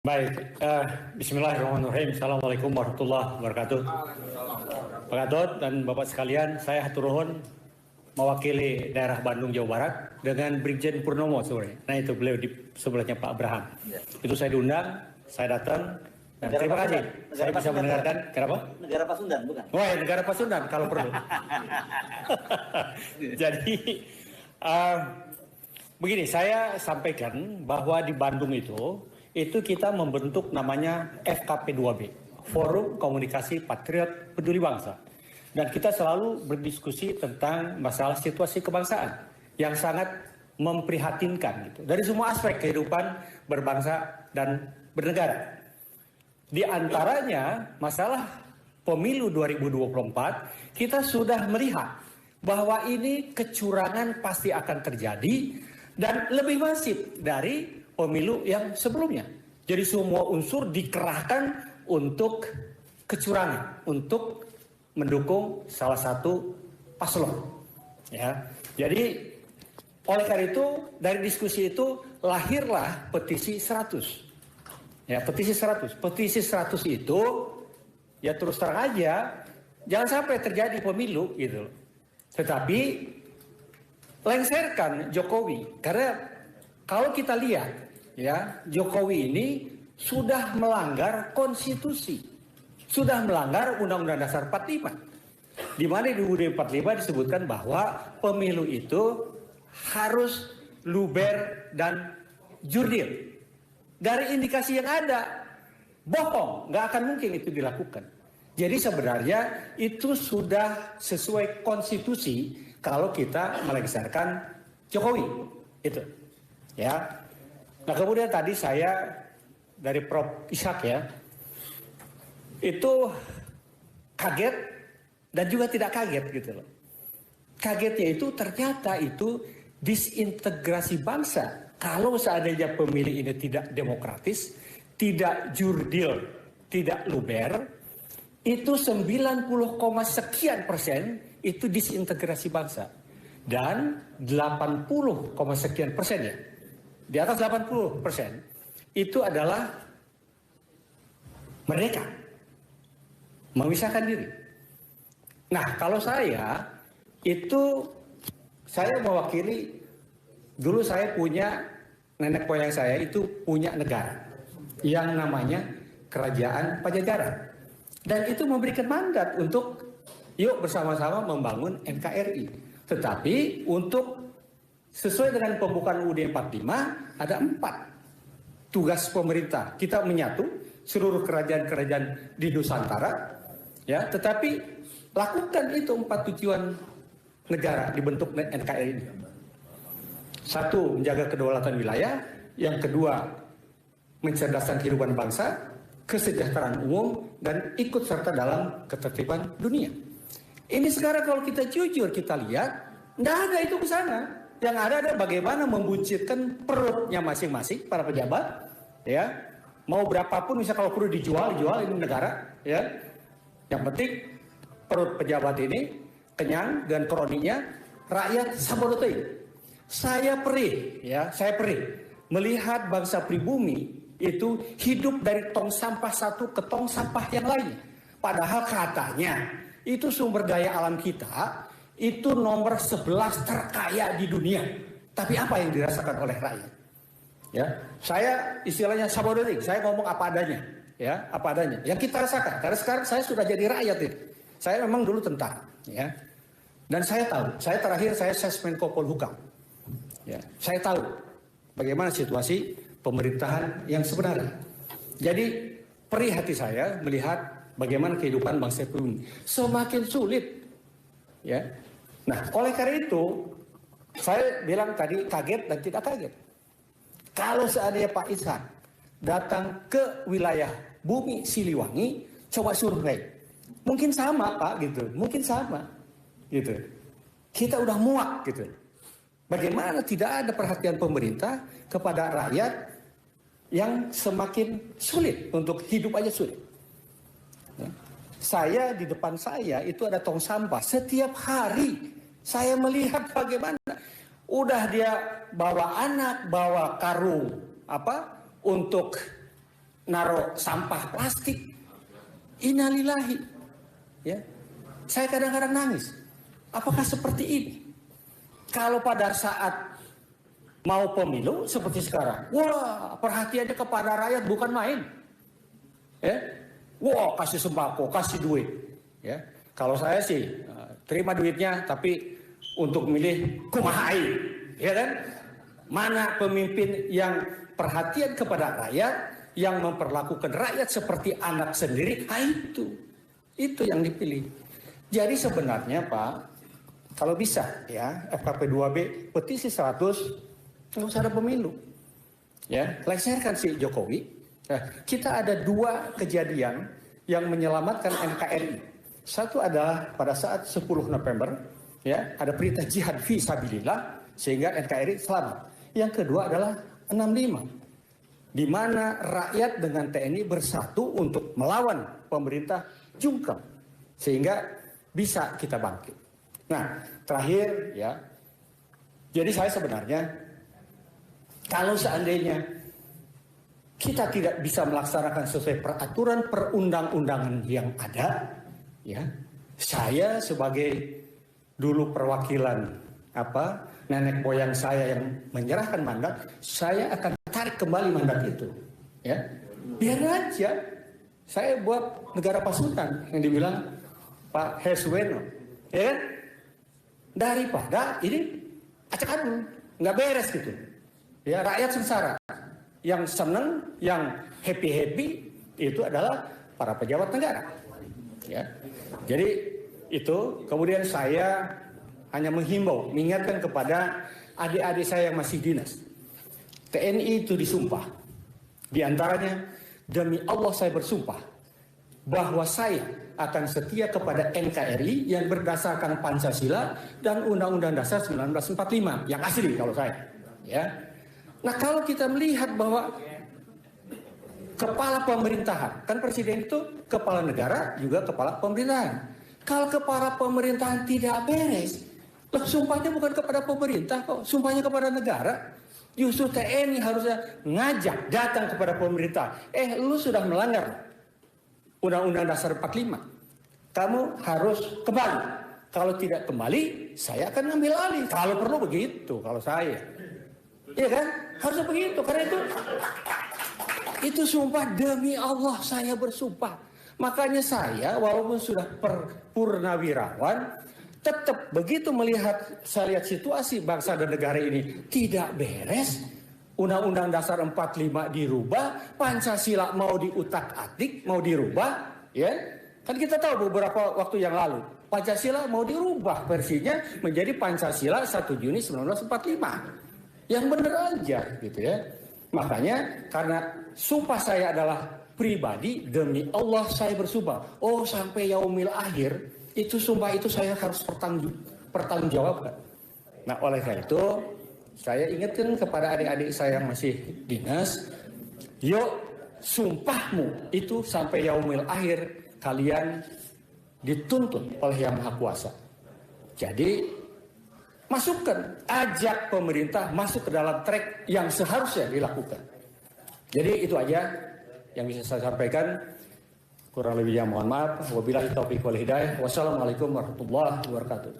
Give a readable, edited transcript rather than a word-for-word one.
Baik, Bismillahirrahmanirrahim. Assalamualaikum warahmatullahi wabarakatuh. Pak Gatot dan Bapak sekalian, saya hatur nuhun mewakili daerah Bandung, Jawa Barat dengan Brigjen Purnomo sore. Nah itu beliau di sebelahnya Pak Abraham. Ya. Itu saya diundang, saya datang. Dan terima kasih. Saya bisa mendengarkan. Kenapa? Negara Pasundan, bukan? Wah, ya, negara Pasundan kalau perlu. Jadi begini, saya sampaikan bahwa di Bandung itu kita membentuk namanya FKP2B, Forum Komunikasi Patriot Peduli Bangsa. Dan kita selalu berdiskusi tentang masalah situasi kebangsaan yang sangat memprihatinkan gitu, dari semua aspek kehidupan berbangsa dan bernegara. Di antaranya masalah pemilu 2024, kita sudah melihat bahwa ini kecurangan pasti akan terjadi dan lebih masif dari pemilu yang sebelumnya. Jadi semua unsur dikerahkan untuk kecurangan, untuk mendukung salah satu paslon. Ya, jadi oleh karena itu dari diskusi itu lahirlah petisi 100. Ya, petisi 100. Petisi 100 itu ya terus terang aja jangan sampai terjadi pemilu gitu. Tetapi lengserkan Jokowi, karena kalau kita lihat ya, Jokowi ini sudah melanggar konstitusi, sudah melanggar Undang-Undang Dasar 45, di mana di UUD 45 disebutkan bahwa pemilu itu harus luber dan jurdil. Dari indikasi yang ada, bohong, nggak akan mungkin itu dilakukan. Jadi sebenarnya itu sudah sesuai konstitusi kalau kita melengsarkan Jokowi, itu, ya. Nah kemudian tadi saya dari Prof. Ishak ya, itu kaget dan juga tidak kaget gitu loh. Kagetnya itu ternyata itu disintegrasi bangsa. Kalau seandainya pemilih ini tidak demokratis, tidak jurdil, tidak luber, itu 90, sekian persen itu disintegrasi bangsa. Dan 80, sekian persen ya, di atas 80% itu adalah merdeka, memisahkan diri. Nah kalau saya mewakili, dulu saya punya, nenek moyang saya itu punya negara yang namanya Kerajaan Pajajaran, dan itu memberikan mandat untuk yuk bersama-sama membangun NKRI. Tetapi untuk sesuai dengan pembukaan UUD 45 ada 4 tugas pemerintah. Kita menyatu seluruh kerajaan-kerajaan di Nusantara, ya. Tetapi lakukan itu 4 tujuan negara dibentuk NKRI ini. 1, menjaga kedaulatan wilayah. Yang kedua, mencerdaskan kehidupan bangsa, kesejahteraan umum, dan ikut serta dalam ketertiban dunia. Ini sekarang kalau kita jujur kita lihat, nggak ada itu ke sana. Yang ada bagaimana membuncitkan perutnya masing-masing para pejabat, ya. Mau berapapun, misalnya kalau perlu dijual ini negara, ya. Yang penting perut pejabat ini kenyang dan kroninya rakyat sabodote. Saya perih melihat bangsa pribumi itu hidup dari tong sampah satu ke tong sampah yang lain. Padahal katanya itu sumber daya alam kita itu nomor 11 terkaya di dunia. Tapi apa yang dirasakan oleh rakyat? Ya, saya istilahnya sabodoting, saya ngomong apa adanya, ya, apa adanya. Yang kita rasakan, karena sekarang saya sudah jadi rakyat itu. Saya memang dulu tentara, ya. Dan saya tahu, saya terakhir saya Sesmenko Polhukam. Ya, saya tahu bagaimana situasi pemerintahan yang sebenarnya. Jadi perih hati saya melihat bagaimana kehidupan bangsa pribumi semakin sulit, ya. Nah, oleh karena itu saya bilang tadi kaget dan tidak kaget. Kalau seandainya Pak Ishak datang ke wilayah Bumi Siliwangi, coba survei, mungkin sama Pak gitu, mungkin sama gitu. Kita udah muak gitu. Bagaimana tidak ada perhatian pemerintah kepada rakyat yang semakin sulit untuk hidup aja sulit. Ya. Saya di depan saya itu ada tong sampah. Setiap hari saya melihat bagaimana udah dia bawa anak, bawa karung untuk naruh sampah plastik. Innalillahi. Ya. Saya kadang-kadang nangis. Apakah seperti ini? Kalau pada saat mau pemilu seperti sekarang, wah, perhatiannya kepada rakyat bukan main. Ya. Wah, kasih sembako, kasih duit. Ya. Kalau saya sih terima duitnya, tapi untuk milih kumahai, ya kan? Mana pemimpin yang perhatian kepada rakyat, yang memperlakukan rakyat seperti anak sendiri, itu yang dipilih. Jadi sebenarnya Pak, kalau bisa ya FKP 2B petisi 100, nggak usah ada pemilu. Ya, leserkan si Jokowi. Nah, kita ada 2 kejadian yang menyelamatkan NKRI. Satu adalah pada saat 10 November, ya, ada perintah jihad fi sabilillah sehingga NKRI selamat. Yang kedua adalah 65, di mana rakyat dengan TNI bersatu untuk melawan pemerintah jungkel sehingga bisa kita bangkit. Nah, terakhir ya. Jadi saya sebenarnya kalau seandainya kita tidak bisa melaksanakan sesuai peraturan perundang-undangan yang ada, ya, saya sebagai dulu perwakilan nenek moyang saya yang menyerahkan mandat, saya akan tarik kembali mandat itu. Ya, biar aja saya buat negara pasukan yang dibilang Pak Hesweno, ya kan? Daripada ini acak-adul, nggak beres gitu. Ya, rakyat sengsara. Yang senang, yang happy itu adalah para pejabat negara. Ya. Jadi itu kemudian saya hanya menghimbau, mengingatkan kepada adik-adik saya yang masih dinas. TNI itu disumpah. Di antaranya, demi Allah saya bersumpah bahwa saya akan setia kepada NKRI yang berdasarkan Pancasila dan Undang-Undang Dasar 1945 yang asli kalau saya. Ya. Nah, kalau kita melihat bahwa kepala pemerintahan, kan presiden itu kepala negara juga kepala pemerintahan. Kalau kepala pemerintahan tidak beres, sumpahnya bukan kepada pemerintah kok, sumpahnya kepada negara. Justru TNI harusnya ngajak datang kepada pemerintah. Lu sudah melanggar Undang-Undang Dasar 45. Kamu harus kembali. Kalau tidak kembali, saya akan ambil alih. Kalau perlu begitu, kalau saya. Iya kan? Harusnya begitu. Karena itu sumpah demi Allah saya bersumpah. Makanya saya walaupun sudah purnawirawan, tetap begitu saya lihat situasi bangsa dan negara ini tidak beres, Undang-Undang Dasar 45 dirubah, Pancasila mau diutak-atik, mau dirubah, ya. Kan kita tahu beberapa waktu yang lalu, Pancasila mau dirubah versinya menjadi Pancasila 1 Juni 1945. Yang benar aja gitu ya. Makanya karena sumpah saya adalah pribadi, demi Allah saya bersumpah. Oh, sampai yaumil akhir itu sumpah itu saya harus pertanggungjawabkan. Nah, oleh karena itu saya ingatkan kepada adik-adik saya yang masih dinas, yuk sumpahmu itu sampai yaumil akhir kalian dituntut oleh Yang Maha Kuasa. Jadi masukkan, ajak pemerintah masuk ke dalam track yang seharusnya dilakukan. Jadi itu aja yang bisa saya sampaikan. Kurang lebihnya mohon maaf. Wabillahi taufiq wal hidayah. Wassalamualaikum warahmatullahi wabarakatuh.